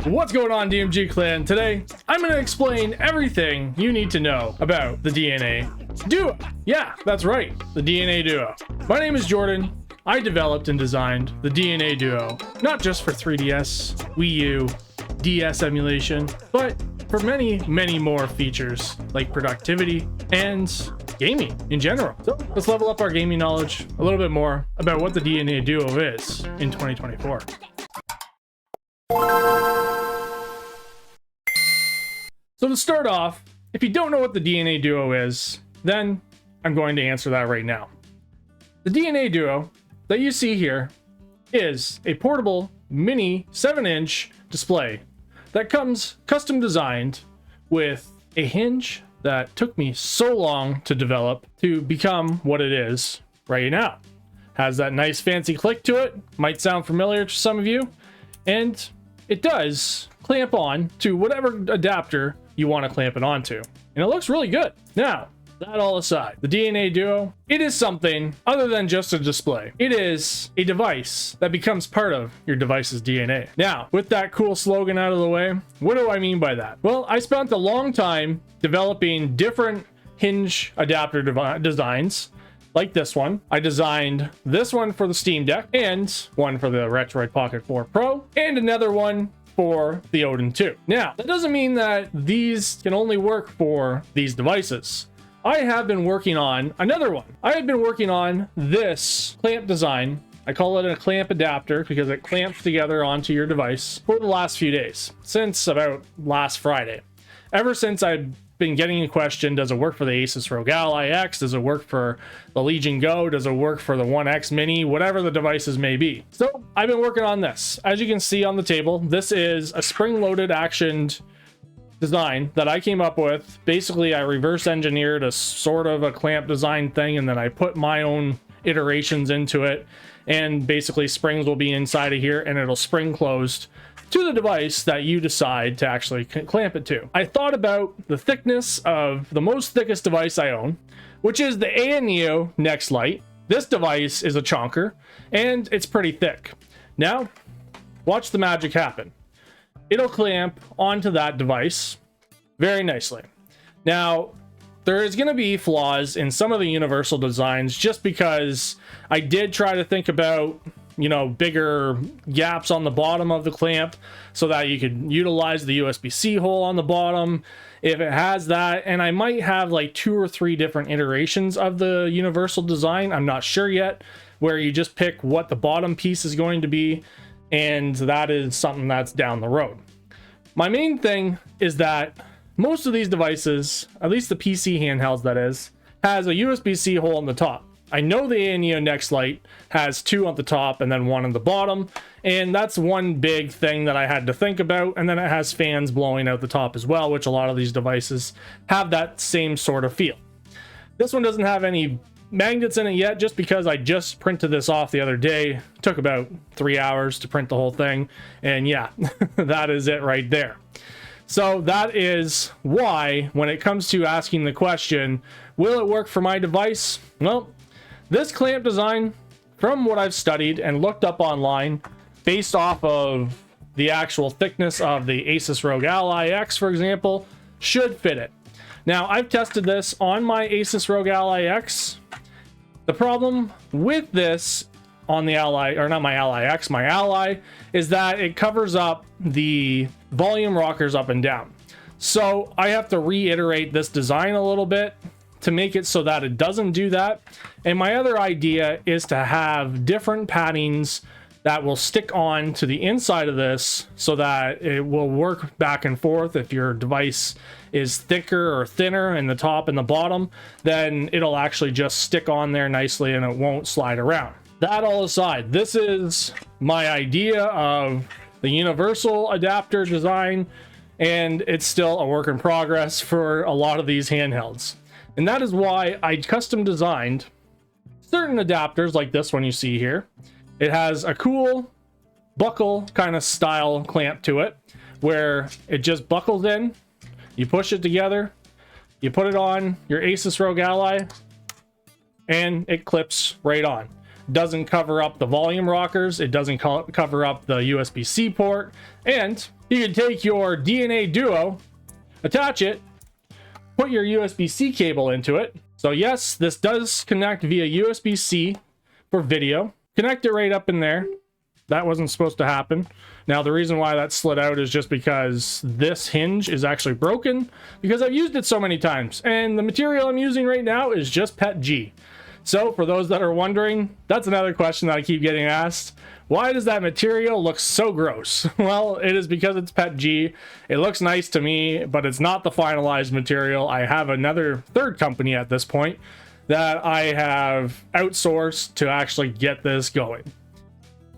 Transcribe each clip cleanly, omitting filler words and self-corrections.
What's going on, DMG clan? Today I'm going to explain everything you need to know about the DNA Duo. Yeah, that's right, the DNA Duo. My name is Jordan. I developed and designed the DNA Duo, not just for 3DS, Wii U, DS emulation, but for many more features like productivity and gaming in general. So let's level up our gaming knowledge a little bit more about what the DNA Duo is in 2024. So to start off, if you don't know what the DNA Duo is, then I'm going to answer that right now. The DNA Duo that you see here is a portable mini 7-inch display that comes custom designed with a hinge that took me so long to develop to become what it is right now. Has that nice fancy click to it, might sound familiar to some of you, and it does clamp on to whatever adapter you want to clamp it onto. And it looks really good. Now, that all aside, the DNA Duo, it is something other than just a display. It is a device that becomes part of your device's DNA. Now, with that cool slogan out of the way, what do I mean by that? Well, I spent a long time developing different hinge adapter designs, like this one. I designed this one for the Steam Deck, and one for the Retroid Pocket 4 Pro, and another one for the Odin 2. Now, that doesn't mean that these can only work for these devices. I have been working on another one. I have been working on this clamp design. I call it a clamp adapter because it clamps together onto your device for the last few days, since about last Friday. Ever since I've been getting a question, does it work for the Asus ROG Ally X? Does it work for the Legion Go? Does it work for the One X Mini? Whatever the devices may be. So I've been working on this. As you can see on the table, this is a spring-loaded actioned design that I came up with. Basically, I reverse engineered a sort of a clamp design thing, and then I put my own iterations into it. And basically, springs will be inside of here, and it'll spring closed to the device that you decide to actually clamp it to. I thought about the thickness of the most thickest device I own, which is the ANEO Next Lite. This device is a chonker, and it's pretty thick. Now, watch the magic happen. It'll clamp onto that device very nicely. Now, there is going to be flaws in some of the universal designs just because I did try to think about, you know, bigger gaps on the bottom of the clamp so that you could utilize the USB-C hole on the bottom if it has that. And I might have like 2 or 3 different iterations of the universal design. I'm not sure yet, where you just pick what the bottom piece is going to be. And that is something that's down the road. My main thing is that most of these devices, at least the PC handhelds that is, has a USB-C hole on the top. I know the ANEO Next Lite has 2 on the top and then 1 on the bottom, and that's one big thing that I had to think about. And then it has fans blowing out the top as well, which a lot of these devices have that same sort of feel. This one doesn't have any magnets in it yet, just because I just printed this off the other day. It took about 3 hours to print the whole thing, and yeah, that is it right there. So that is why, when it comes to asking the question, will it work for my device? Well, this clamp design, from what I've studied and looked up online, based off of the actual thickness of the Asus ROG Ally X, for example, should fit it. Now, I've tested this on my Asus ROG Ally X. The problem with this on the Ally, or not my Ally X, my Ally, is that it covers up the volume rockers up and down. So I have to reiterate this design a little bit to make it so that it doesn't do that. And my other idea is to have different paddings that will stick on to the inside of this so that it will work back and forth. If your device is thicker or thinner in the top and the bottom, then it'll actually just stick on there nicely and it won't slide around. That all aside, this is my idea of the universal adapter design, and it's still a work in progress for a lot of these handhelds. And that is why I custom designed certain adapters like this one you see here. It has a cool buckle kind of style clamp to it, where it just buckles in, you push it together, you put it on your Asus ROG Ally, and it clips right on. Doesn't cover up the volume rockers, it doesn't cover up the USB-C port, and You can take your DNA Duo, attach it, put your USB-C cable into it. So yes, this does connect via USB-C for video. Connect it right up in there. That wasn't supposed to happen. Now, the reason why that slid out is just because this hinge is actually broken because I've used it so many times. And the material I'm using right now is just PETG. So for those that are wondering, that's another question that I keep getting asked. Why does that material look so gross? Well, it is because it's PETG. It looks nice to me, but it's not the finalized material. I have another third company at this point that I have outsourced to actually get this going.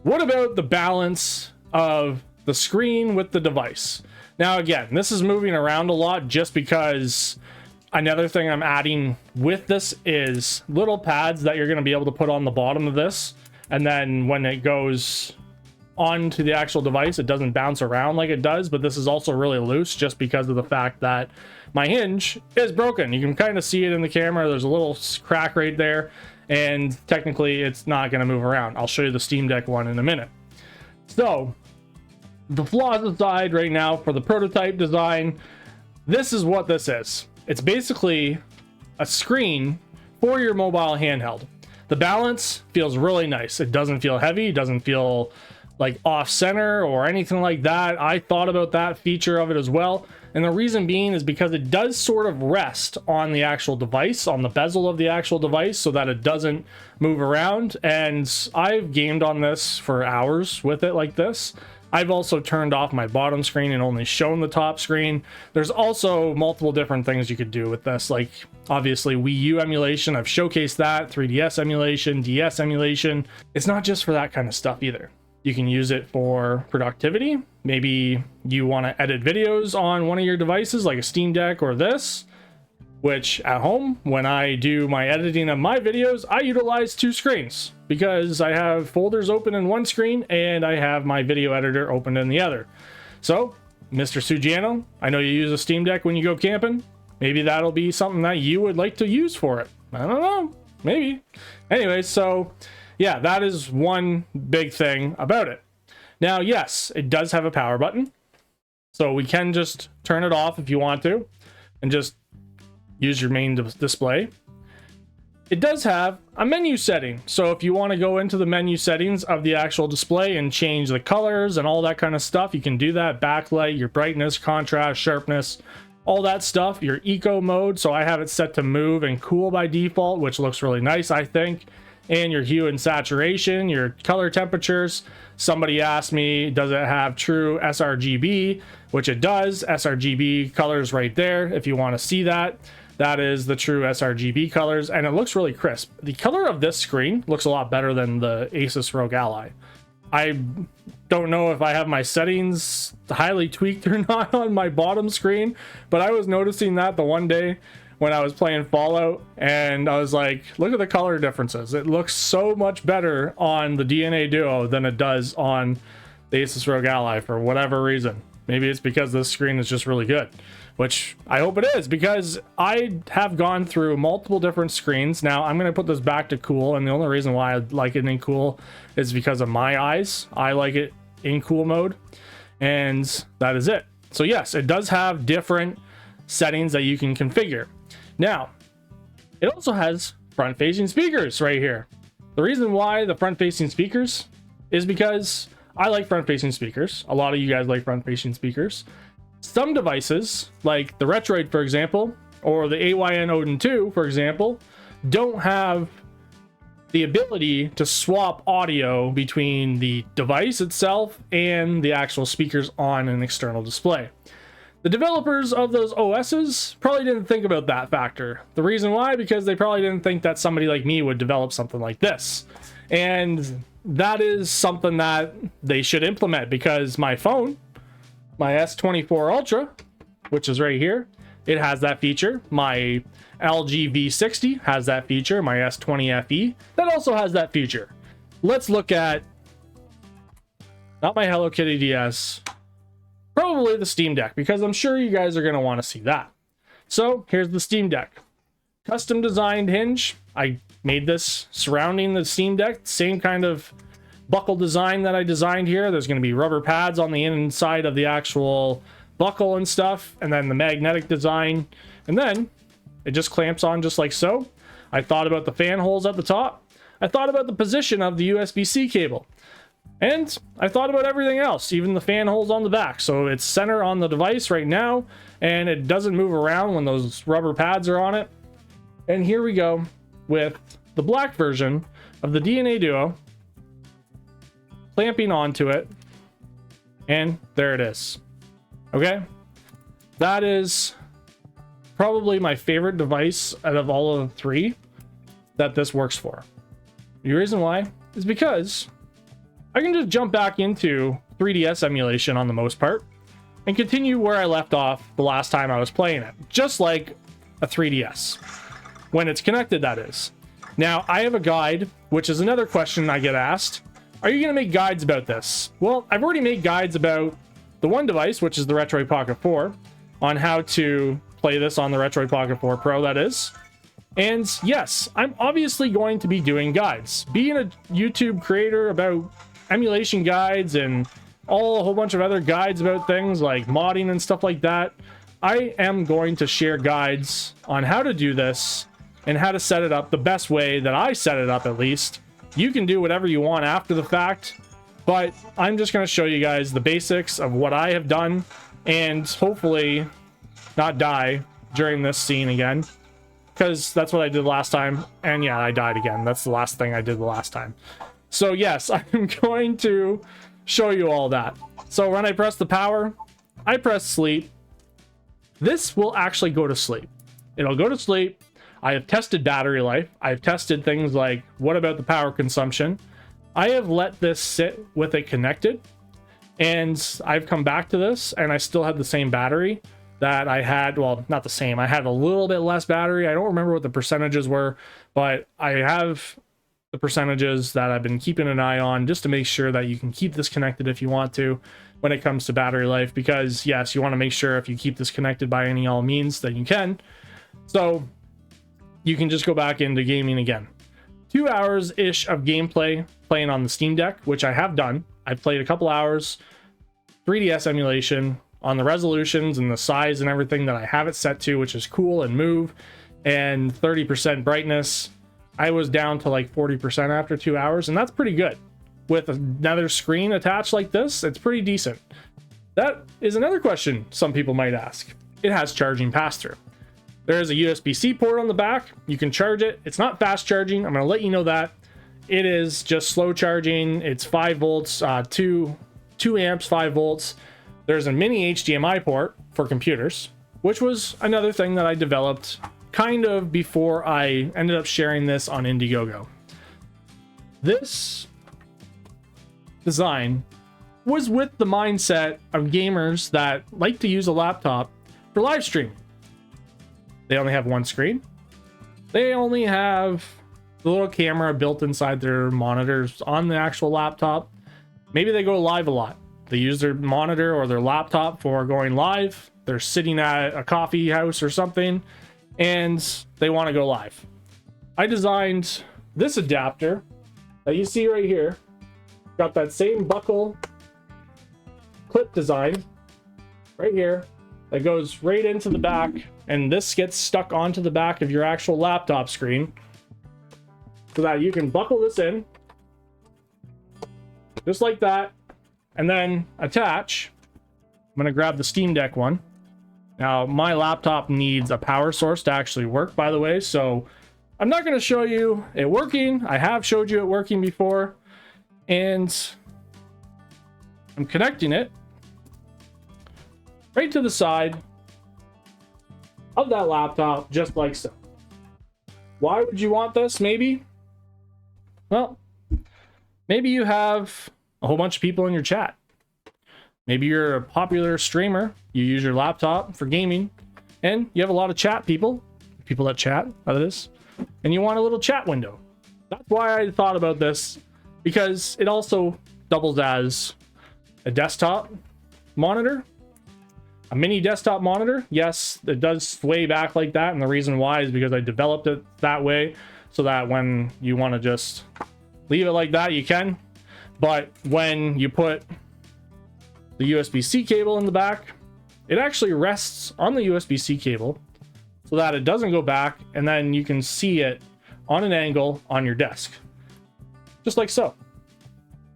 What about the balance of the screen with the device? Now, again, this is moving around a lot just because another thing I'm adding with this is little pads that you're going to be able to put on the bottom of this. And then when it goes onto the actual device, it doesn't bounce around like it does. But this is also really loose just because of the fact that my hinge is broken. You can kind of see it in the camera. There's a little crack right there. And technically, it's not going to move around. I'll show you the Steam Deck one in a minute. So, the flaws aside right now for the prototype design, this is what this is. It's basically a screen for your mobile handheld. The balance feels really nice. It doesn't feel heavy. It doesn't feel like off center or anything like that. I thought about that feature of it as well. And the reason being is because it does sort of rest on the actual device, on the bezel of the actual device, so that it doesn't move around. And I've gamed on this for hours with it like this. I've also turned off my bottom screen and only shown the top screen. There's also multiple different things you could do with this, like obviously Wii U emulation. I've showcased that, 3DS emulation, DS emulation. It's not just for that kind of stuff either. You can use it for productivity. Maybe you want to edit videos on one of your devices like a Steam Deck or this, which at home, when I do my editing of my videos, I utilize two screens because I have folders open in one screen and I have my video editor open in the other. So, Mr. Sugiano, I know you use a Steam Deck when you go camping. Maybe that'll be something that you would like to use for it. I don't know, maybe. Anyway, so yeah, that is one big thing about it. Now, yes, it does have a power button. So we can just turn it off if you want to and just use your main display. It does have a menu setting. So if you want to go into the menu settings of the actual display and change the colors and all that kind of stuff, you can do that. Backlight, your brightness, contrast, sharpness, all that stuff. Your eco mode. So I have it set to move and cool by default, which looks really nice, I think. And your hue and saturation, your color temperatures. Somebody asked me, does it have true sRGB? Which it does. sRGB colors right there. If you want to see that, that is the true sRGB colors, and it looks really crisp. The color of this screen looks a lot better than the Asus ROG Ally. I don't know if I have my settings highly tweaked or not on my bottom screen, but I was noticing that the one day when I was playing Fallout, and I was like, look at the color differences. It looks so much better on the DNA Duo than it does on the Asus ROG Ally for whatever reason. Maybe it's because this screen is just really good, which I hope it is, because I have gone through multiple different screens. Now I'm going to put this back to cool, and the only reason why I like it in cool is because of my eyes. I like it in cool mode, and that is it. So yes, it does have different settings that you can configure. Now, it also has front-facing speakers right here. The reason why the front-facing speakers is because I like front-facing speakers. A lot of you guys like front-facing speakers. Some devices, like the Retroid, for example, or the AYN Odin 2, for example, don't have the ability to swap audio between the device itself and the actual speakers on an external display. The developers of those OSs probably didn't think about that factor. The reason why, because they probably didn't think that somebody like me would develop something like this. And that is something that they should implement, because my phone, my S24 Ultra, which is right here, it has that feature. My LG V60 has that feature. My S20 FE, that also has that feature. Let's look at, not my Hello Kitty DS, probably the Steam Deck, because I'm sure you guys are going to want to see that. So here's the Steam Deck. Custom designed hinge. I made this surrounding the Steam Deck, same kind of buckle design that I designed here. There's going to be rubber pads on the inside of the actual buckle and stuff, and then the magnetic design, and then it just clamps on just like so. I thought about the fan holes at the top. I thought about the position of the USB-C cable, and I thought about everything else, even the fan holes on the back. So it's center on the device right now, and it doesn't move around when those rubber pads are on it. And here we go with the black version of the DNA Duo, clamping onto it, and there it is. Okay, that is probably my favorite device out of all of the three that this works for. The reason why is because I can just jump back into 3DS emulation on the most part and continue where I left off the last time I was playing it, just like a 3DS, when it's connected, that is. Now, I have a guide, which is another question I get asked. Are you going to make guides about this? Well, I've already made guides about the one device, which is the Retroid Pocket 4, on how to play this on the Retroid Pocket 4 Pro, that is. And yes, I'm obviously going to be doing guides. Being a YouTube creator about emulation guides and a whole bunch of other guides about things like modding and stuff like that, I am going to share guides on how to do this and how to set it up the best way that I set it up, at least. You can do whatever you want after the fact, but I'm just going to show you guys the basics of what I have done and hopefully not die during this scene again, because that's what I did last time. And yeah, I died again. That's the last thing I did the last time. So yes, I'm going to show you all that. So when I press the power, I press sleep. This will actually go to sleep. It'll go to sleep. I have tested battery life. I've tested things like, what about the power consumption? I have let this sit with it connected, and I've come back to this, and I still had the same battery that I had. Well, not the same. I had a little bit less battery. I don't remember what the percentages were, but I have the percentages that I've been keeping an eye on just to make sure that you can keep this connected if you want to when it comes to battery life, because yes, you want to make sure if you keep this connected by any all means that you can. So you can just go back into gaming again. 2 hours ish of gameplay playing on the Steam Deck, which I have done. I've played a couple hours 3DS emulation on the resolutions and the size and everything that I have it set to, which is cool, and move and 30% brightness. I was down to like 40% after 2 hours, and that's pretty good. With another screen attached like this, it's pretty decent. That is another question some people might ask. It has charging pass-through. There is a USB-C port on the back. You can charge it. It's not fast charging. I'm going to let you know that. It is just slow charging. It's 5 volts, 2 amps, 5 volts. There's a mini HDMI port for computers, which was another thing that I developed kind of before I ended up sharing this on Indiegogo. This design was with the mindset of gamers that like to use a laptop for live streaming. They only have one screen. They only have the little camera built inside their monitors on the actual laptop. Maybe they go live a lot. They use their monitor or their laptop for going live. They're sitting at a coffee house or something, and they want to go live. I designed this adapter that you see right here. Got that same buckle clip design right here that goes right into the back, and this gets stuck onto the back of your actual laptop screen so that you can buckle this in just like that and then attach. I'm going to grab the Steam Deck one. Now, my laptop needs a power source to actually work, by the way, so I'm not going to show you it working. I have showed you it working before, and I'm connecting it right to the side of that laptop, just like so. Why would you want this? Maybe, well, maybe you have a whole bunch of people in your chat. Maybe you're a popular streamer, you use your laptop for gaming, and you have a lot of chat people that chat, that is, and you want a little chat window. That's why I thought about this, because it also doubles as a desktop monitor, a mini desktop monitor. Yes, it does sway back like that, and the reason why is because I developed it that way so that when you want to just leave it like that, you can. But when you put the USB-C cable in the back, it actually rests on the USB-C cable so that it doesn't go back, and then you can see it on an angle on your desk. Just like so.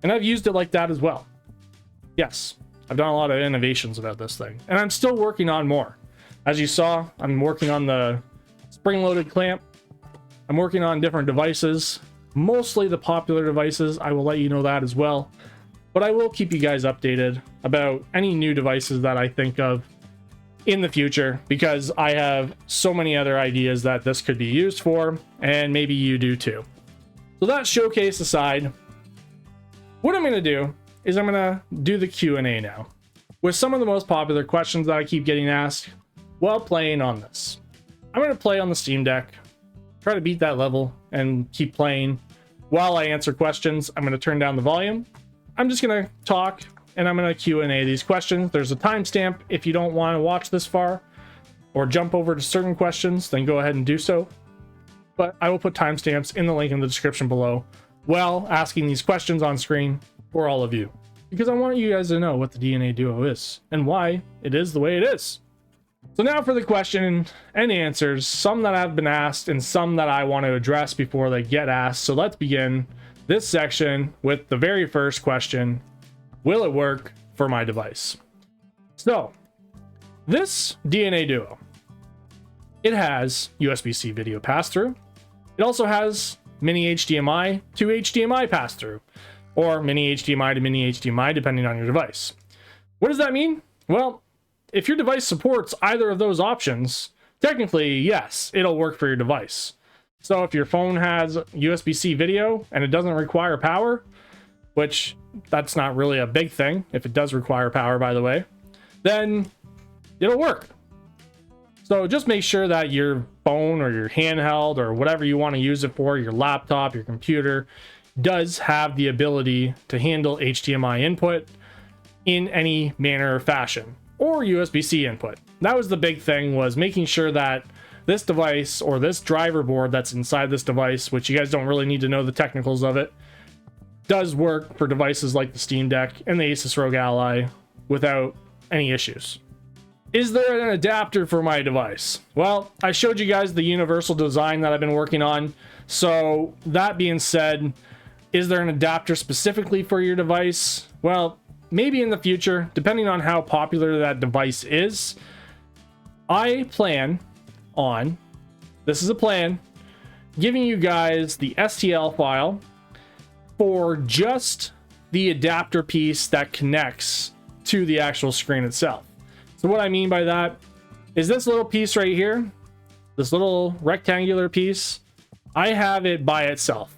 And I've used it like that as well. Yes, I've done a lot of innovations about this thing, and I'm still working on more. As you saw, I'm working on the spring-loaded clamp. I'm working on different devices, mostly the popular devices. I will let you know that as well. But I will keep you guys updated about any new devices that I think of in the future, because I have so many other ideas that this could be used for, and maybe you do too. So that showcase aside, what I'm going to do is I'm going to do the Q&A now with some of the most popular questions that I keep getting asked while playing on this. I'm going to play on the Steam Deck, try to beat that level, and keep playing while I answer questions. I'm going to turn down the volume. I'm just going to talk, and I'm going to Q&A these questions. There's a timestamp. If you don't want to watch this far or jump over to certain questions, then go ahead and do so. But I will put timestamps in the link in the description below while asking these questions on screen for all of you, because I want you guys to know what the DNA Duo is and why it is the way it is. So now for the question and answers, some that have been asked and some that I want to address before they get asked. So let's begin this section with the very first question: will it work for my device? So this DNA Duo, it has USB-C video pass-through. It also has mini HDMI to HDMI pass-through, or mini HDMI to mini HDMI, depending on your device. What does that mean? Well, if your device supports either of those options, technically, yes, it'll work for your device. So if your phone has USB-C video and it doesn't require power, which that's not really a big thing if it does require power, by the way, then it'll work. So just make sure that your phone or your handheld or whatever you want to use it for, your laptop, your computer, does have the ability to handle HDMI input in any manner or fashion, or USB-C input. That was the big thing, was making sure that this device, or this driver board that's inside this device, which you guys don't really need to know the technicals of it, does work for devices like the Steam Deck and the Asus ROG Ally without any issues. Is there an adapter for my device? Well, I showed you guys the universal design that I've been working on. So that being said, is there an adapter specifically for your device? Well, maybe in the future, depending on how popular that device is. I plan on, this is a plan, giving you guys the STL file for just the adapter piece that connects to the actual screen itself. So what I mean by that is this little piece right here, this little rectangular piece, I have it by itself.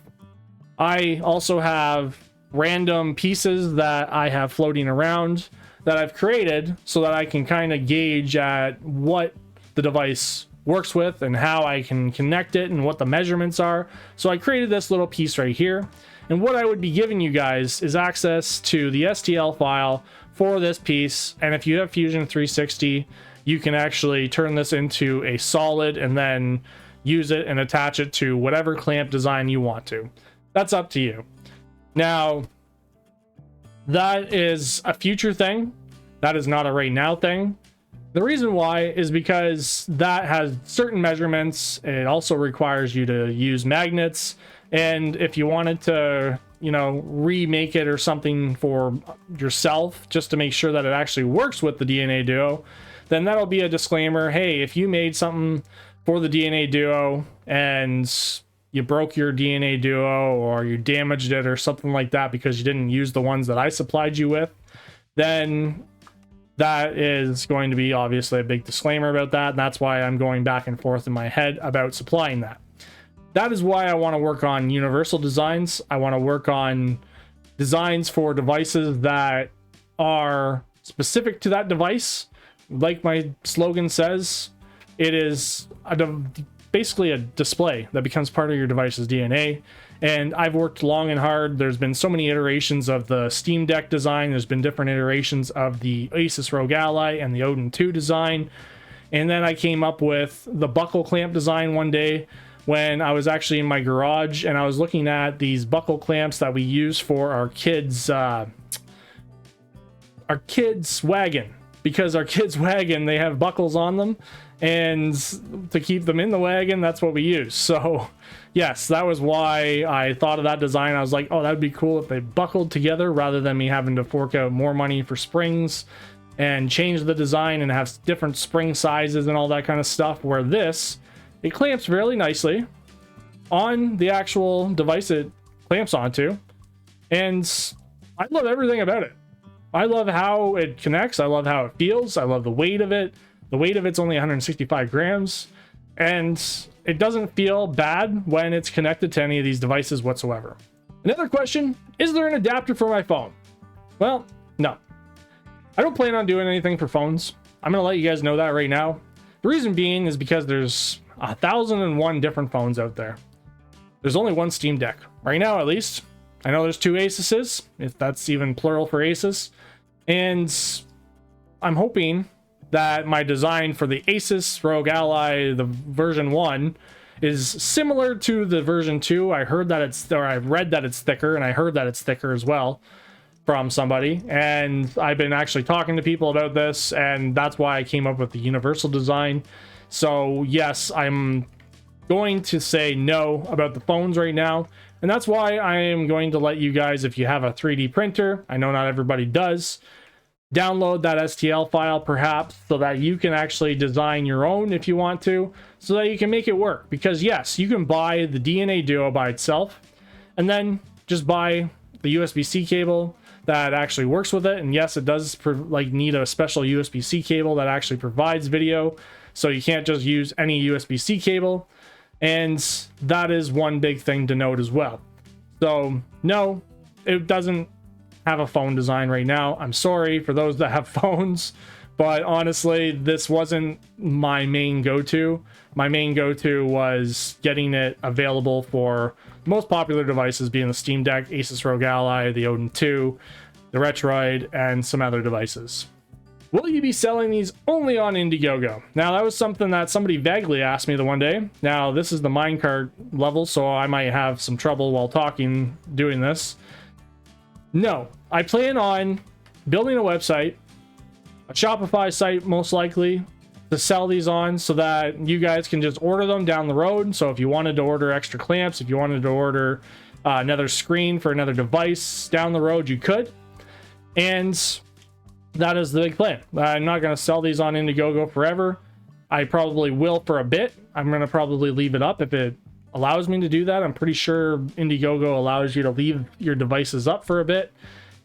I also have random pieces that I have floating around that I've created so that I can kind of gauge at what the device works with and how I can connect it and what the measurements are. So I created this little piece right here. And what I would be giving you guys is access to the STL file for this piece. And if you have Fusion 360, you can actually turn this into a solid and then use it and attach it to whatever clamp design you want to. That's up to you. Now, that is a future thing. That is not a right now thing. The reason why is because that has certain measurements. It also requires you to use magnets. And if you wanted to, you know, remake it or something for yourself, just to make sure that it actually works with the DNA Duo, then that'll be a disclaimer. Hey, if you made something for the DNA Duo and you broke your DNA Duo or you damaged it or something like that because you didn't use the ones that I supplied you with, then that is going to be obviously a big disclaimer about that. And that's why I'm going back and forth in my head about supplying that. That is why I want to work on universal designs. I want to work on designs for devices that are specific to that device. Like my slogan says, it is basically a display that becomes part of your device's DNA. And I've worked long and hard. There's been so many iterations of the Steam Deck design. There's been different iterations of the Asus ROG Ally and the Odin 2 design. And then I came up with the buckle clamp design one day. when I was actually in my garage and I was looking at these buckle clamps that we use for our kids' wagon, because our kids' wagon, they have buckles on them, and to keep them in the wagon, that's what we use. So yes, that was why I thought of that design. I was like, oh, that'd be cool if they buckled together rather than me having to fork out more money for springs and change the design and have different spring sizes and all that kind of stuff. Where this, it clamps really nicely on the actual device it clamps onto, and I love everything about it. I love how it connects. I love how it feels. I love the weight of it. The weight of it's only 165 grams, and it doesn't feel bad when it's connected to any of these devices whatsoever. Another question, is there an adapter for my phone? Well, no. I don't plan on doing anything for phones. I'm going to let you guys know that right now. The reason being is because there's 1,001 different phones out there. There's only one Steam Deck. Right now, at least. I know there's two Asuses, if that's even plural for Asus. And I'm hoping that my design for the Asus ROG Ally, the version 1, is similar to the version 2. I heard that it's, or I've read that it's thicker, and I heard that it's thicker as well from somebody. And I've been actually talking to people about this, and that's why I came up with the universal design. So yes, I'm going to say no about the phones right now. And that's why I am going to let you guys, if you have a 3D printer, I know not everybody does, download that STL file perhaps so that you can actually design your own if you want to, so that you can make it work. Because yes, you can buy the DNA Duo by itself and then just buy the USB-C cable that actually works with it. And yes, it does need a special USB-C cable that actually provides video, so you can't just use any USB-C cable. And that is one big thing to note as well. So no, it doesn't have a phone design right now. I'm sorry for those that have phones, but honestly, this wasn't my main go-to. My main go-to was getting it available for the most popular devices, being the Steam Deck, Asus ROG Ally, the Odin 2, the Retroid, and some other devices. Will you be selling these only on Indiegogo? Now, that was something that somebody vaguely asked me the one day. Now, this is the minecart level, so I might have some trouble while talking doing this. No, I plan on building a website, a Shopify site most likely, to sell these on, so that you guys can just order them down the road. So if you wanted to order extra clamps, if you wanted to order another screen for another device down the road, you could. And that is the big plan. I'm not going to sell these on Indiegogo forever. I probably will for a bit. I'm going to probably leave it up if it allows me to do that. I'm pretty sure Indiegogo allows you to leave your devices up for a bit.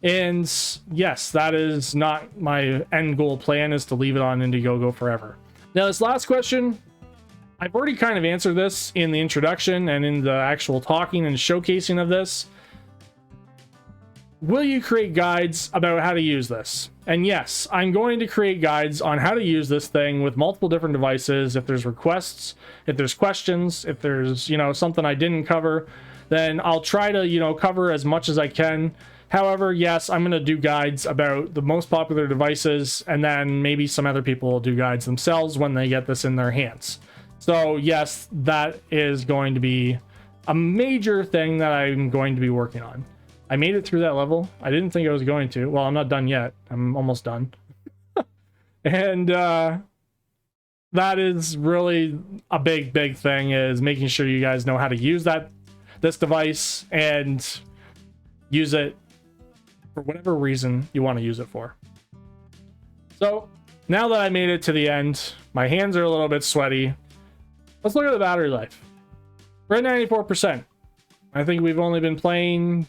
And yes, that is not my end goal plan, is to leave it on Indiegogo forever. Now, this last question, I've already kind of answered this in the introduction and in the actual talking and showcasing of this. Will you create guides about how to use this? And yes, I'm going to create guides on how to use this thing with multiple different devices. If there's requests, if there's questions, if there's, something I didn't cover, then I'll try to, cover as much as I can. However, yes, I'm going to do guides about the most popular devices, and then maybe some other people will do guides themselves when they get this in their hands. So yes, that is going to be a major thing that I'm going to be working on. I made it through that level. I didn't think I was going to. Well, I'm not done yet. I'm almost done. And that is really a big thing, is making sure you guys know how to use this device and use it for whatever reason you want to use it for. So now that I made it to the end, my hands are a little bit sweaty. Let's look at the battery life. We're at 94%. I think we've only been playing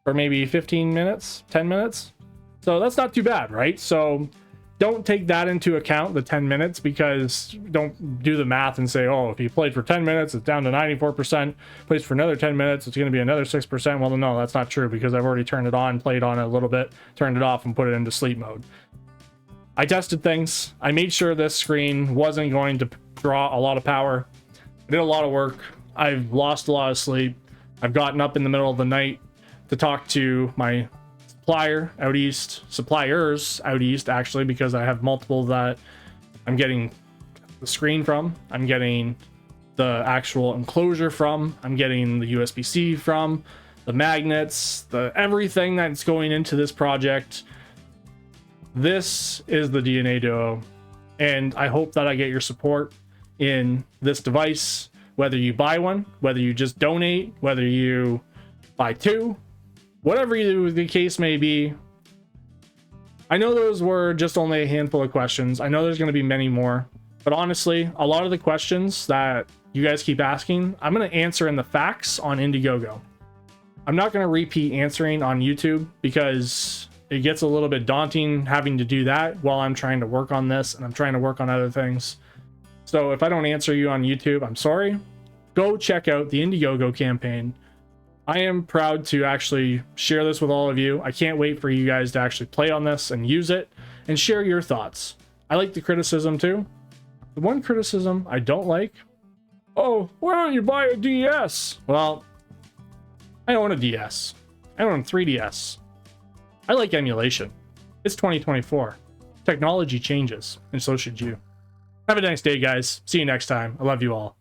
for maybe 15 minutes, 10 minutes. So that's not too bad, right? So don't take that into account, the 10 minutes, because don't do the math and say, oh, if you played for 10 minutes, it's down to 94%, plays for another 10 minutes, it's going to be another 6%. Well, no, that's not true, because I've already turned it on, played on it a little bit, turned it off, and put it into sleep mode. I tested things. I made sure this screen wasn't going to draw a lot of power. I did a lot of work. I've lost a lot of sleep. I've gotten up in the middle of the night to talk to my suppliers out east, actually, because I have multiple that I'm getting the screen from. I'm getting the actual enclosure from. I'm getting the USB-C from, the magnets, the everything that's going into this project. This is the DNA Duo, and I hope that I get your support in this device, whether you buy one, whether you just donate, whether you buy two, whatever the case may be. I know those were just only a handful of questions. I know there's going to be many more, but honestly, a lot of the questions that you guys keep asking, I'm going to answer in the facts on Indiegogo. I'm not going to repeat answering on YouTube because it gets a little bit daunting having to do that while I'm trying to work on this and I'm trying to work on other things. So if I don't answer you on YouTube, I'm sorry. Go check out the Indiegogo campaign. I am proud to actually share this with all of you. I can't wait for you guys to actually play on this and use it and share your thoughts. I like the criticism too. The one criticism I don't like, oh, why don't you buy a DS? Well, I own a DS. I own a 3DS. I like emulation. It's 2024. Technology changes, and so should you. Have a nice day, guys. See you next time. I love you all.